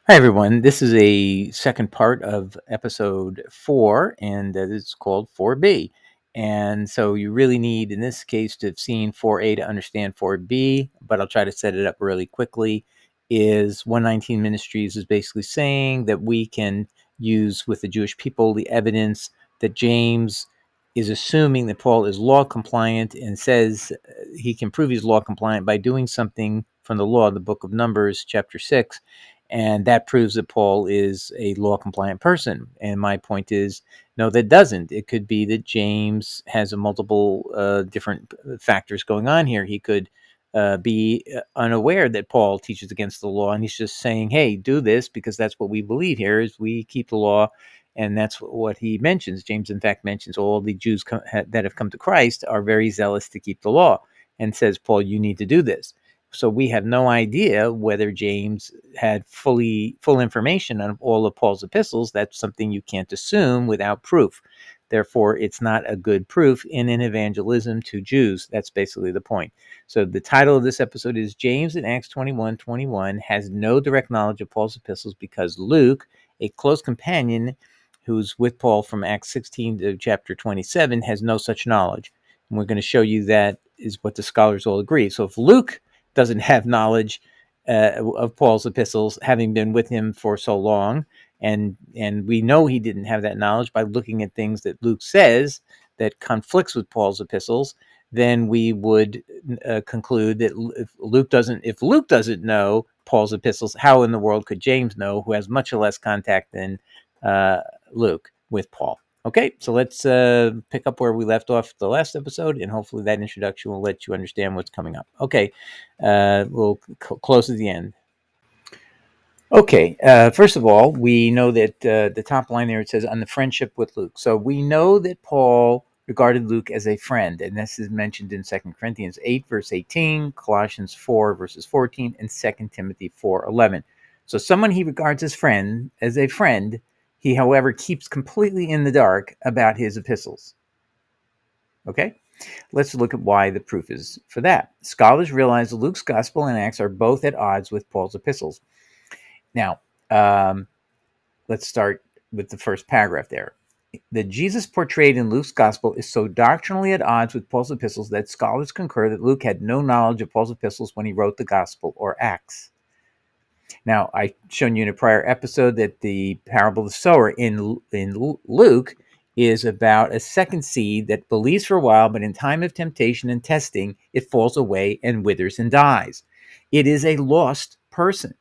Hi, everyone. This is a second part of episode 4, and it's called 4B. And so you really need, in this case, to have seen 4A to understand 4B, but I'll try to set it up really quickly. Is 119 Ministries is basically saying that we can use with the Jewish people the evidence that James is assuming that Paul is law compliant and says he can prove he's law compliant by doing something from the law, the book of Numbers, chapter 6, and that proves that Paul is a law compliant person. And my point is, no, that doesn't. It could be that James has a multiple different factors going on here. He could be unaware that Paul teaches against the law, and he's just saying, hey, do this because that's what we believe here is we keep the law. And that's what he mentions. James, in fact, mentions all the Jews that have come to Christ are very zealous to keep the law, and says, Paul, you need to do this. So we have no idea whether James had full information on all of Paul's epistles. That's something you can't assume without proof. Therefore, it's not a good proof in an evangelism to Jews. That's basically the point. So the title of this episode is James in Acts 21:21 has no direct knowledge of Paul's epistles because Luke, a close companion who's with Paul from Acts 16 to chapter 27, has no such knowledge. And we're going to show you that is what the scholars all agree. So if Luke doesn't have knowledge of Paul's epistles, having been with him for so long, and we know he didn't have that knowledge by looking at things that Luke says that conflicts with Paul's epistles. Then we would conclude that if Luke doesn't know Paul's epistles, how in the world could James know, who has much less contact than Luke with Paul? Okay, so let's pick up where we left off the last episode, and hopefully that introduction will let you understand what's coming up. Okay, we'll close at the end. Okay, first of all, we know that the top line there, it says, on the friendship with Luke. So we know that Paul regarded Luke as a friend, and this is mentioned in 2 Corinthians 8, verse 18, Colossians 4, verses 14, and 2 Timothy 4:11. So someone he regards as a friend, he, however, keeps completely in the dark about his epistles. Okay? Let's look at why the proof is for that. Scholars realize that Luke's gospel and Acts are both at odds with Paul's epistles. Now, let's start with the first paragraph there. The Jesus portrayed in Luke's gospel is so doctrinally at odds with Paul's epistles that scholars concur that Luke had no knowledge of Paul's epistles when he wrote the gospel or Acts. Now, I've shown you in a prior episode that the parable of the sower in Luke is about a second seed that believes for a while, but in time of temptation and testing, it falls away and withers and dies. It is a lost person.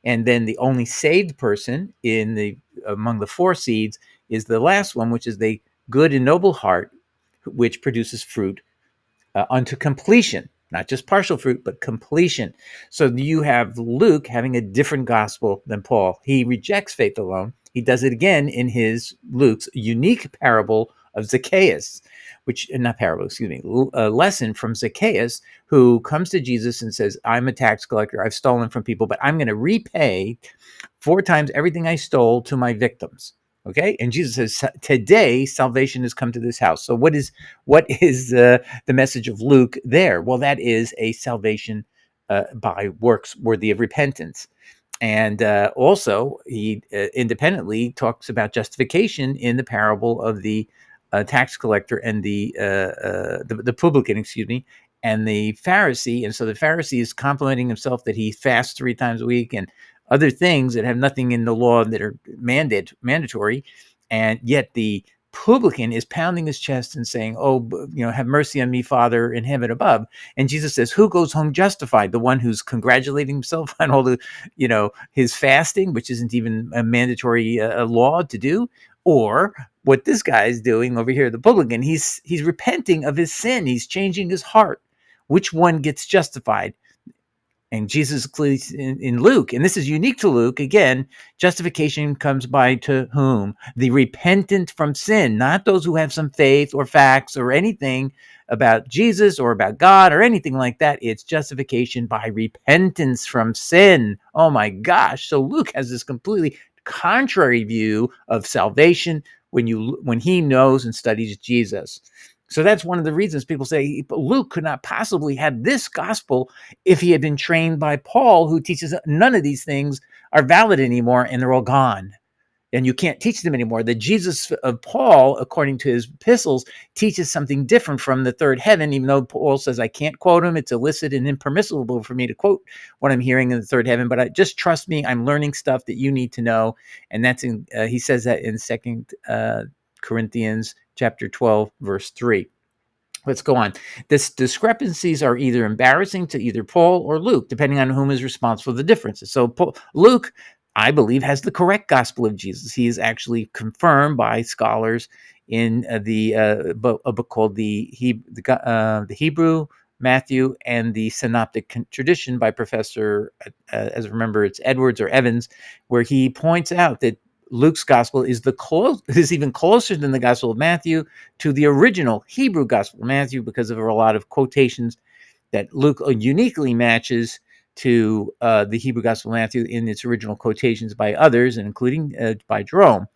And then the only saved person among the four seeds is the last one, which is the good and noble heart, which produces fruit unto completion, not just partial fruit, but completion. So you have Luke having a different gospel than Paul. He rejects faith alone. He does it again in Luke's unique parable of Zacchaeus, a lesson from Zacchaeus, who comes to Jesus and says, I'm a tax collector. I've stolen from people, but I'm going to repay 4 times everything I stole to my victims. Okay, and Jesus says, today salvation has come to this house. So what is the message of Luke there? Well, that is a salvation by works worthy of repentance. And also, he independently talks about justification in the parable of the tax collector and the publican, and the Pharisee. And so the Pharisee is complimenting himself that he fasts 3 times a week and other things that have nothing in the law that are mandatory. And yet the publican is pounding his chest and saying, oh, have mercy on me, Father in heaven above. And Jesus says, who goes home justified? The one who's congratulating himself on all the, his fasting, which isn't even a mandatory law to do, or what this guy is doing over here, the publican, he's repenting of his sin. He's changing his heart. Which one gets justified? And Jesus in Luke, and this is unique to Luke, again, justification comes by to whom? The repentant from sin, not those who have some faith or facts or anything about Jesus or about God or anything like that. It's justification by repentance from sin. Oh my gosh. So Luke has this completely contrary view of salvation when he knows and studies Jesus. So that's one of the reasons people say Luke could not possibly have this gospel if he had been trained by Paul, who teaches none of these things are valid anymore, and they're all gone. And you can't teach them anymore. The Jesus of Paul, according to his epistles, teaches something different from the third heaven, even though Paul says, I can't quote him. It's illicit and impermissible for me to quote what I'm hearing in the third heaven. But just trust me, I'm learning stuff that you need to know. And that's in, he says that in 2 Corinthians chapter 12, verse 3. Let's go on. This discrepancies are either embarrassing to either Paul or Luke, depending on whom is responsible for the differences. So Luke, I believe, has the correct gospel of Jesus. He is actually confirmed by scholars in a book called the Hebrew, Matthew, and the Synoptic Tradition by Professor, as I remember, it's Edwards or Evans, where he points out that Luke's gospel is even closer than the gospel of Matthew to the original Hebrew gospel of Matthew, because of a lot of quotations that Luke uniquely matches to the Hebrew gospel of Matthew in its original quotations by others, and including by Jerome.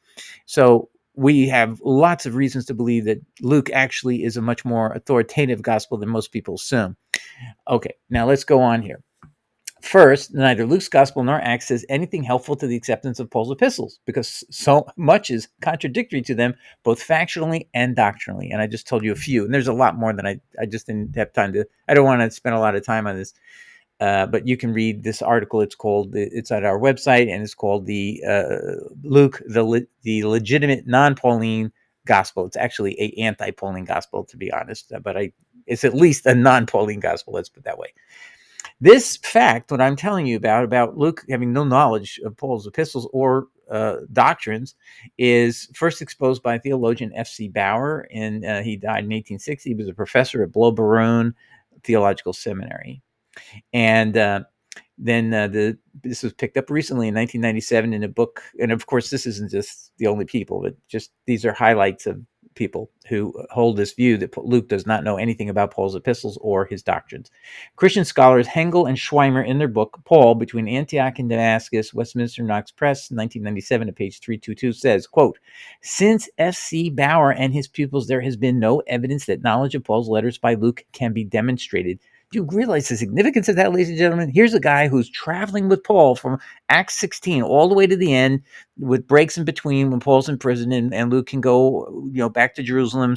So we have lots of reasons to believe that Luke actually is a much more authoritative gospel than most people assume. Okay, now let's go on here. First, neither Luke's gospel nor Acts says anything helpful to the acceptance of Paul's epistles, because so much is contradictory to them, both factually and doctrinally. And I just told you a few, and there's a lot more than I just didn't have time to. I don't want to spend a lot of time on this, but you can read this article. It's at our website, and it's called the Luke, the legitimate non-Pauline gospel. It's actually a anti-Pauline gospel, to be honest, but it's at least a non-Pauline gospel. Let's put it that way. This fact, what I'm telling you about Luke having no knowledge of Paul's epistles or doctrines, is first exposed by theologian F.C. Bauer, and he died in 1860. He was a professor at Blois-Baron Theological Seminary. And then this was picked up recently in 1997 in a book. And of course, this isn't just the only people, but just these are highlights of people who hold this view that Luke does not know anything about Paul's epistles or his doctrines. Christian scholars Hengel and Schweimer, in their book Paul Between Antioch and Damascus, Westminster Knox Press, 1997, at page 322, says, quote, since F.C. Bauer and his pupils, there has been no evidence that knowledge of Paul's letters by Luke can be demonstrated. Do you realize the significance of that, ladies and gentlemen? Here's a guy who's traveling with Paul from Acts 16 all the way to the end, with breaks in between when Paul's in prison, and Luke can go, back to Jerusalem,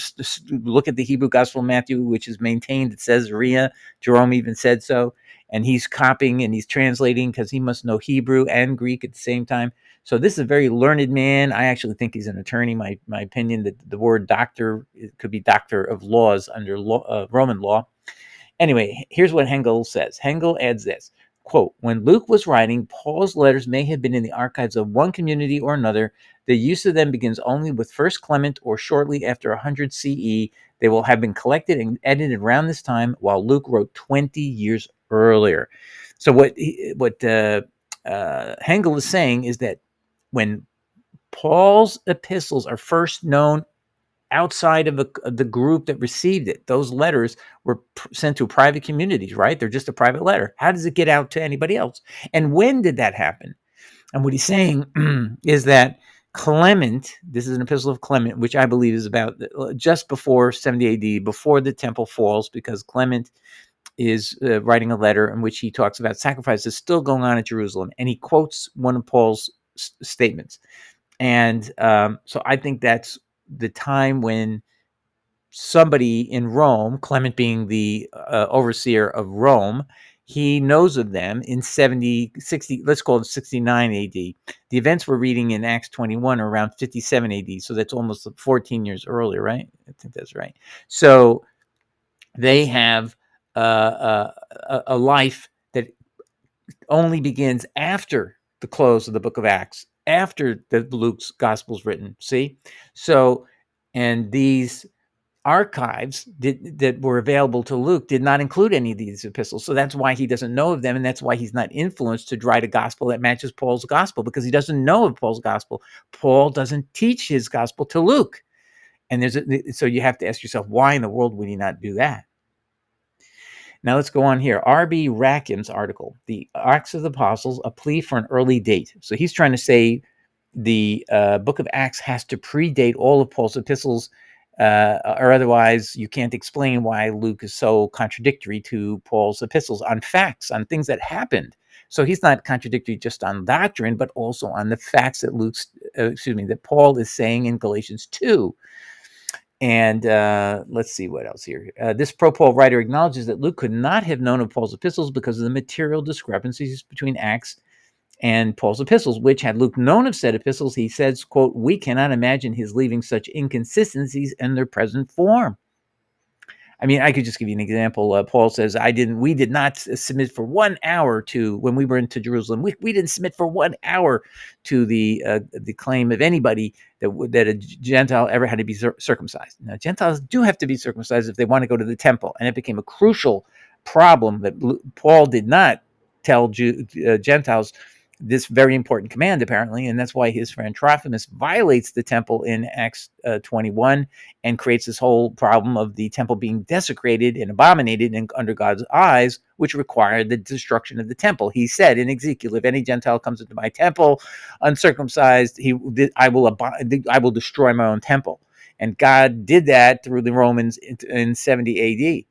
look at the Hebrew Gospel of Matthew, which is maintained at Caesarea. Jerome even said so. And he's copying and he's translating because he must know Hebrew and Greek at the same time. So this is a very learned man. I actually think he's an attorney. My opinion that the word doctor, it could be doctor of laws under Roman law. Anyway, here's what Hengel says. Hengel adds this, quote, when Luke was writing, Paul's letters may have been in the archives of one community or another. The use of them begins only with First Clement or shortly after 100 CE. They will have been collected and edited around this time, while Luke wrote 20 years earlier. So what Hengel is saying is that when Paul's epistles are first known outside of the group that received it, those letters were sent to private communities, right? They're just a private letter. How does it get out to anybody else? And when did that happen? And what he's saying is that Clement, this is an epistle of Clement, which I believe is about just before 70 AD, before the temple falls, because Clement is writing a letter in which he talks about sacrifices still going on at Jerusalem. And he quotes one of Paul's statements. And so I think that's the time when somebody in Rome, Clement being the overseer of Rome, he knows of them in 60, let's call it 69 AD. The events we're reading in Acts 21 are around 57 AD. So that's almost 14 years earlier, right? I think that's right. So they have a life that only begins after the close of the book of Acts, after the Luke's gospel's written. See? So, and these archives that were available to Luke did not include any of these epistles. So that's why he doesn't know of them. And that's why he's not influenced to write a gospel that matches Paul's gospel, because he doesn't know of Paul's gospel. Paul doesn't teach his gospel to Luke. And so you have to ask yourself, why in the world would he not do that? Now let's go on here. R.B. Rackham's article, The Acts of the Apostles, a plea for an early date. So he's trying to say the book of Acts has to predate all of Paul's epistles, or otherwise you can't explain why Luke is so contradictory to Paul's epistles on facts, on things that happened. So he's not contradictory just on doctrine, but also on the facts that that Paul is saying in Galatians 2. And let's see what else here. This pro-Paul writer acknowledges that Luke could not have known of Paul's epistles because of the material discrepancies between Acts and Paul's epistles, which had Luke known of said epistles, he says, quote, "We cannot imagine his leaving such inconsistencies in their present form." I mean, I could just give you an example. Paul says, we did not submit for 1 hour to, when we were into Jerusalem, we didn't submit for 1 hour to the claim of anybody that a Gentile ever had to be circumcised. Now, Gentiles do have to be circumcised if they want to go to the temple. And it became a crucial problem that Paul did not tell Gentiles this very important command, apparently, and that's why his friend Trophimus violates the temple in Acts 21 and creates this whole problem of the temple being desecrated and abominated under God's eyes, which required the destruction of the temple. He said in Ezekiel, "If any Gentile comes into my temple uncircumcised, I will destroy my own temple." And God did that through the Romans in 70 AD.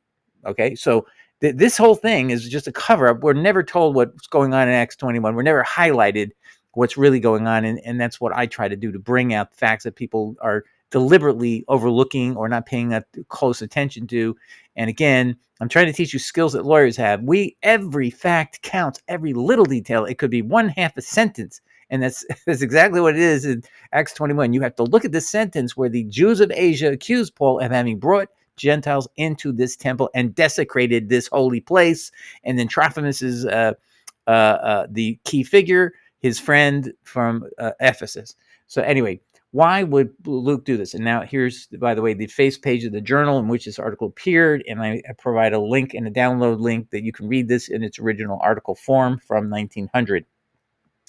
Okay, so this whole thing is just a cover up. We're never told what's going on in Acts 21. We're never highlighted what's really going on. And that's what I try to do, to bring out facts that people are deliberately overlooking or not paying close attention to. And again, I'm trying to teach you skills that lawyers have. Every fact counts, every little detail. It could be one half a sentence. And that's exactly what it is in Acts 21. You have to look at this sentence where the Jews of Asia accused Paul of having brought Gentiles into this temple and desecrated this holy place. And then Trophimus is the key figure, his friend from Ephesus. So anyway, why would Luke do this? And now here's, by the way, the face page of the journal in which this article appeared. And I provide a link and a download link that you can read this in its original article form from 1900.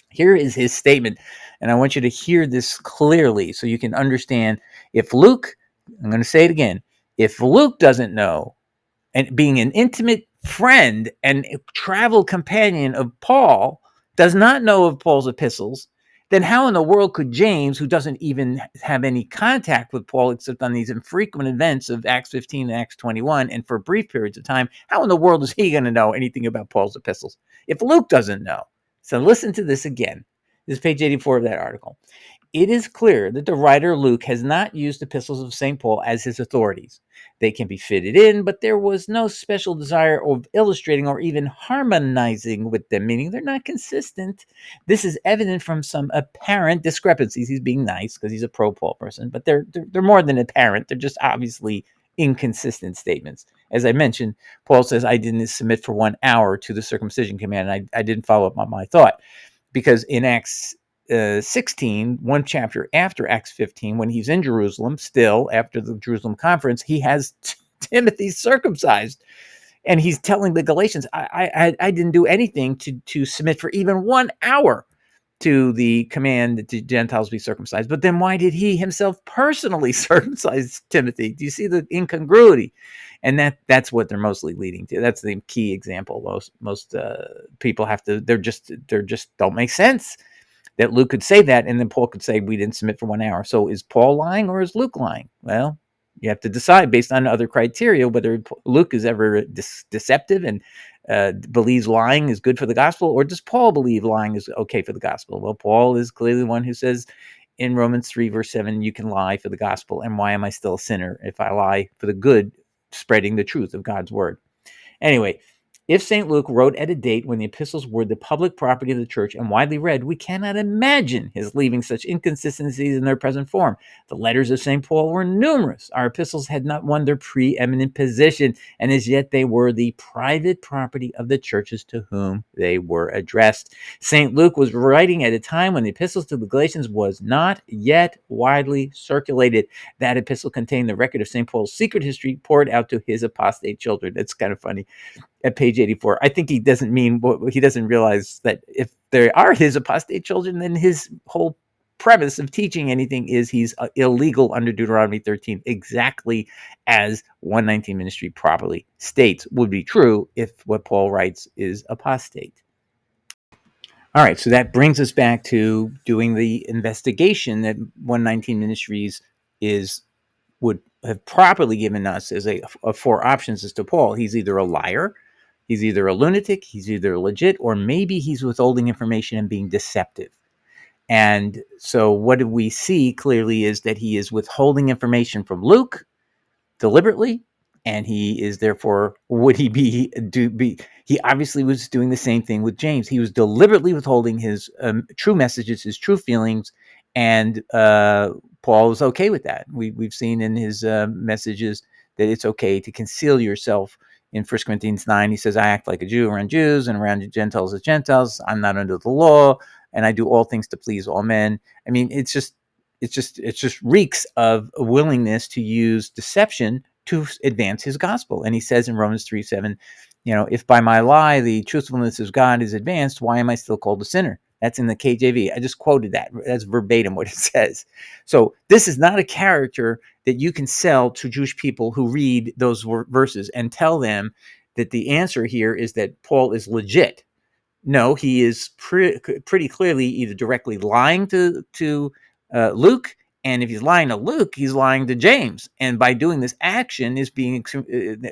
Here is his statement. And I want you to hear this clearly so you can understand. If Luke, I'm going to say it again, if Luke doesn't know, and being an intimate friend and travel companion of Paul, does not know of Paul's epistles, then how in the world could James, who doesn't even have any contact with Paul except on these infrequent events of Acts 15 and Acts 21 and for brief periods of time, how in the world is he going to know anything about Paul's epistles if Luke doesn't know? So listen to this again. This is page 84 of that article. It is clear that the writer Luke has not used epistles of St. Paul as his authorities. They can be fitted in, but there was no special desire of illustrating or even harmonizing with them, meaning they're not consistent. This is evident from some apparent discrepancies. He's being nice because he's a pro-Paul person, but they're more than apparent. They're just obviously inconsistent statements. As I mentioned, Paul says, "I didn't submit for 1 hour to the circumcision command." I didn't follow up on my thought, because in Acts 16, one chapter after Acts 15, when he's in Jerusalem, still after the Jerusalem conference, he has Timothy circumcised. And he's telling the Galatians, I didn't do anything to submit for even 1 hour to the command that the Gentiles be circumcised. But then why did he himself personally circumcise Timothy? Do you see the incongruity? And that's what they're mostly leading to. That's the key example. Most people have to, they're just don't make sense. That Luke could say that, and then Paul could say, "We didn't submit for 1 hour." So is Paul lying or is Luke lying? Well, you have to decide based on other criteria whether Luke is ever deceptive and believes lying is good for the gospel, or does Paul believe lying is okay for the gospel? Well, Paul is clearly the one who says in Romans 3, verse 7, you can lie for the gospel. And why am I still a sinner if I lie for the good, spreading the truth of God's word? Anyway, if St. Luke wrote at a date when the epistles were the public property of the church and widely read, we cannot imagine his leaving such inconsistencies in their present form. The letters of St. Paul were numerous. Our epistles had not won their preeminent position, and as yet they were the private property of the churches to whom they were addressed. St. Luke was writing at a time when the epistles to the Galatians was not yet widely circulated. That epistle contained the record of St. Paul's secret history poured out to his apostate children. That's kind of funny. At page 84, I think he doesn't realize that if there are his apostate children, then his whole premise of teaching anything is he's illegal under Deuteronomy 13, exactly as 119 Ministry properly states would be true if what Paul writes is apostate. All right, so that brings us back to doing the investigation that 119 Ministries would have properly given us as a 4 options as to Paul. He's either a liar, He's either a lunatic, he's either legit, or maybe he's withholding information and being deceptive. And so what do we see clearly is that he is withholding information from Luke deliberately, and he is therefore, would he be he obviously was doing the same thing with James. He was deliberately withholding his true messages, his true feelings, and Paul was okay with that. We've seen in his messages that it's okay to conceal yourself. In 1 Corinthians 9, he says, I act like a Jew around Jews and around Gentiles as Gentiles. I'm not under the law, and I do all things to please all men. I mean, it just reeks of a willingness to use deception to advance his gospel. And he says in Romans 3:7, if by my lie the truthfulness of God is advanced, why am I still called a sinner? That's in the KJV. I just quoted that. That's verbatim what it says. So this is not a character that you can sell to Jewish people who read those verses and tell them that the answer here is that Paul is legit. No, he is pretty clearly either directly lying to Luke, and if he's lying to Luke, he's lying to James. And by doing this action, is being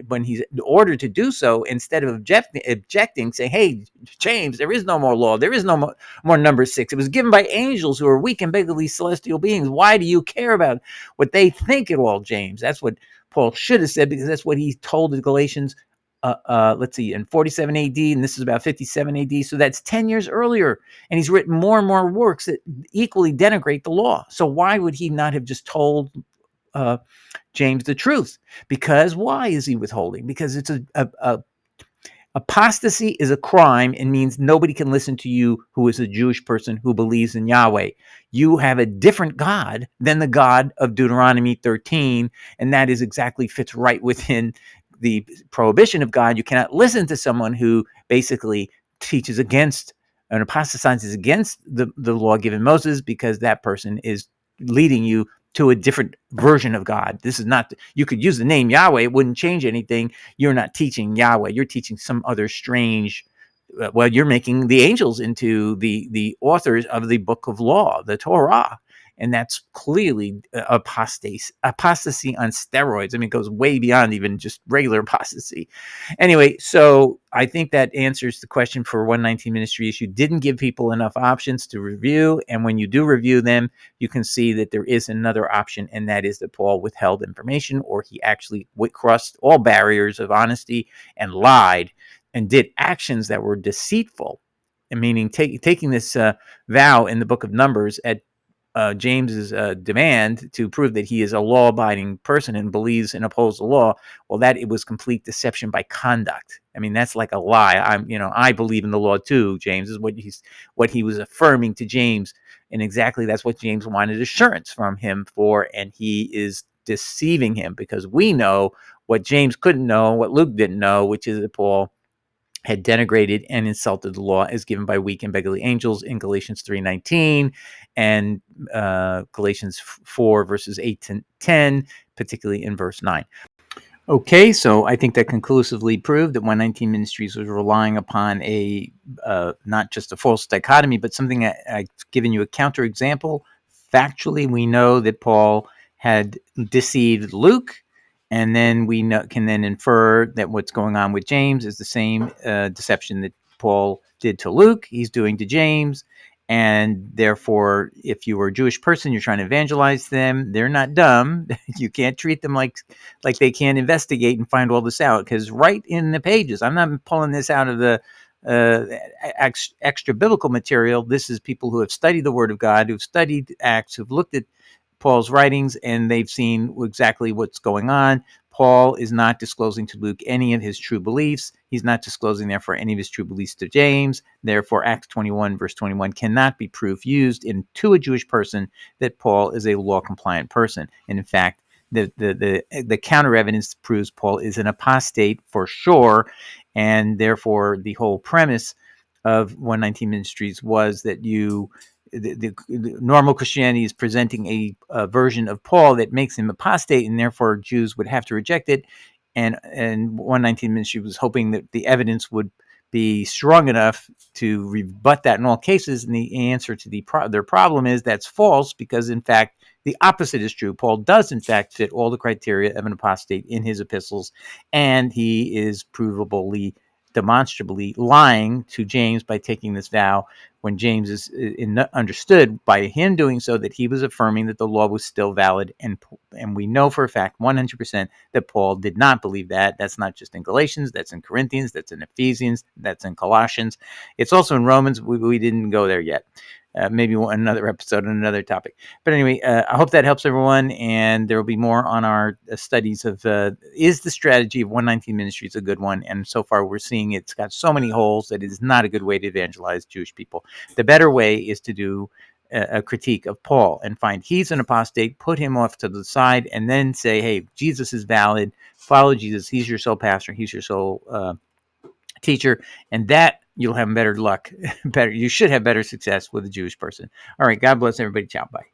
when he's ordered to do so, instead of objecting, say, "Hey, James, there is no more law. There is no more number 6. It was given by angels who are weak and beggarly celestial beings. Why do you care about what they think at all, James?" That's what Paul should have said, because that's what he told the Galatians. Let's see, in 47 AD, and this is about 57 AD, so that's 10 years earlier. And he's written more and more works that equally denigrate the law. So why would he not have just told James the truth? Because why is he withholding? Because it's a apostasy is a crime and means nobody can listen to you who is a Jewish person who believes in Yahweh. You have a different God than the God of Deuteronomy 13, and that is exactly fits right within the prohibition of God. You cannot listen to someone who basically teaches against and apostatizes against the law given Moses, because that person is leading you to a different version of God. This is not, you could use the name Yahweh, it wouldn't change anything. You're not teaching Yahweh, you're teaching some other strange, you're making the angels into the authors of the book of law, the Torah. And that's clearly apostasy on steroids. I mean, it goes way beyond even just regular apostasy. Anyway, so I think that answers the question for 119 Ministries. You didn't give people enough options to review. And when you do review them, you can see that there is another option, and that is that Paul withheld information, or he actually crossed all barriers of honesty and lied and did actions that were deceitful. Meaning taking this vow in the book of Numbers at James's demand to prove that he is a law-abiding person and believes and upholds the law. Well, that it was complete deception by conduct. I mean, that's like a lie. I believe in the law too. James is what he was affirming to James, and exactly that's what James wanted assurance from him for, and he is deceiving him, because we know what James couldn't know, what Luke didn't know, which is that Paul had denigrated and insulted the law as given by weak and beggarly angels in Galatians 3:19 and Galatians 4 verses 8 to 10, particularly in verse 9. Okay, so I think that conclusively proved that 119 Ministries was relying upon a not just a false dichotomy, but something I've given you a counterexample. Factually, we know that Paul had deceived Luke, and then we can then infer that what's going on with James is the same deception that Paul did to Luke, he's doing to James. And therefore, if you were a Jewish person, you're trying to evangelize them, they're not dumb. You can't treat them like they can't investigate and find all this out, because right in the pages, I'm not pulling this out of the extra biblical material. This is people who have studied the Word of God, who've studied Acts, who've looked at Paul's writings, and they've seen exactly what's going on. Paul is not disclosing to Luke any of his true beliefs. He's not disclosing, therefore, any of his true beliefs to James. Therefore, Acts 21, verse 21 cannot be proof used to a Jewish person that Paul is a law-compliant person. And in fact, the counter evidence proves Paul is an apostate for sure, and therefore the whole premise of 119 Ministries was that the normal Christianity is presenting a version of Paul that makes him apostate, and therefore Jews would have to reject it. And 119 Ministry was hoping that the evidence would be strong enough to rebut that in all cases. And the answer to their problem is that's false, because in fact the opposite is true. Paul does in fact fit all the criteria of an apostate in his epistles, and he is provably demonstrably lying to James by taking this vow, when James is understood by him doing so that he was affirming that the law was still valid. And we know for a fact 100% that Paul did not believe that. That's not just in Galatians, that's in Corinthians, that's in Ephesians, that's in Colossians. It's also in Romans. We didn't go there yet. Maybe another episode on another topic. But anyway, I hope that helps everyone, and there will be more on our studies of is the strategy of 119 Ministries a good one? And so far we're seeing it's got so many holes that it is not a good way to evangelize Jewish people. The better way is to do a critique of Paul and find he's an apostate, put him off to the side, and then say, hey, Jesus is valid, follow Jesus, he's your sole pastor, he's your sole teacher, and that you'll have better luck. You should have better success with a Jewish person. All right, God bless everybody. Ciao, bye.